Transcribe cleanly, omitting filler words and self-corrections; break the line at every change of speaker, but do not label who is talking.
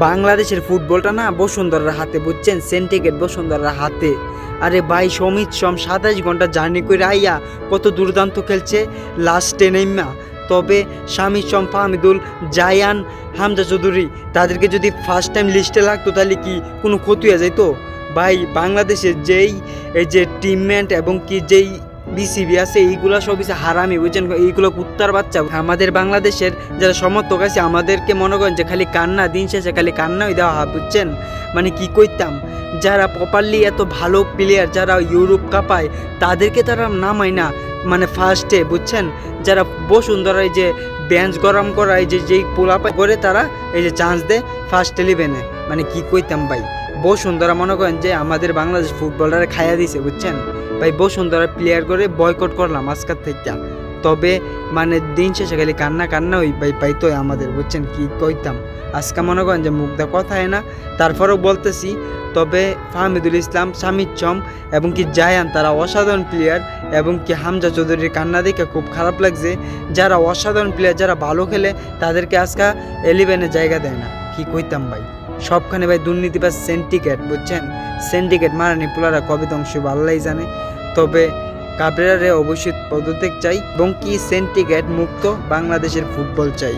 বাংলাদেশের ফুটবলটা না বসুন্ধরার হাতে, বুঝছেন, সেন্টিগ্রেড বসুন্ধরার হাতে। আরে ভাই সমিত 27 ঘন্টা জার্নি করে আইয়া কত দুর্দান্ত খেলছে লাস্টে নেইমা। তবে শামিদ শম, ফাহমিদুল, জায়ান, হামজা চৌধুরী তাদেরকে যদি ফার্স্ট টাইম লিস্টে লাগতো তাহলে কি কোনো ক্ষতি হয়ে যাইতো? ভাই বাংলাদেশের এই যে টিমমেট এবং কি যেই বিসিবি আছে এইগুলো সব কিছু হারামি, বুঝছেন, এইগুলো কুত্তার বাচ্চা। আমাদের বাংলাদেশের যারা সমর্থক আছে আমাদেরকে মনে করেন যে খালি কান্না, দিন শেষে খালি কান্নাই দেওয়া হয়, বুঝছেন। মানে কি কইতাম, যারা প্রপারলি এত ভালো প্লেয়ার যারা ইউরোপ কাপায় তাদেরকে তারা নামায় না মানে ফার্স্টে, বুঝছেন। যারা বসুন্ধরায় যে বেঞ্চ গরম করা এই যে যেই পোলাপা করে তারা এই যে চান্স দেয় ফার্স্ট 11-এ, মানে কি কইতাম ভাই। বসুন্ধরা মনে করেন যে আমাদের বাংলাদেশ ফুটবলারে খাইয়া দিছে, বুঝছেন ভাই। বসুন্ধরা প্লেয়ার করে বয়কট করলাম আজকাল থেকে। তবে মানে দিন শেষে খালি কান্না কান্না ওই ভাই পাইতো আমাদের, বুঝছেন কি কইতাম। আজকে মনে করেন যে মুখদা কথায় না, তারপরেও বলতেছি। তবে ফাহমিদুল ইসলাম, শামিদ শম এবং কি জায়ান তারা অসাধারণ প্লেয়ার, এবং কি হামজা চৌধুরীর কান্না দেখে খুব খারাপ লাগছে। যারা অসাধারণ প্লেয়ার যারা ভালো খেলে তাদেরকে আজকে 11-এ জায়গা দেয় না, কি কইতাম ভাই। সবখানে ভাই দুর্নীতিবাজ সিন্ডিকেট, বুঝছেন। সিন্ডিকেট মারানি পোলারা কবে ধ্বংস হবে আল্লাহই জানে। তবে কাবরেরারে অবশ্যই পদত্যাগ চাই এবং কি সিন্ডিকেট মুক্ত বাংলাদেশের ফুটবল চাই।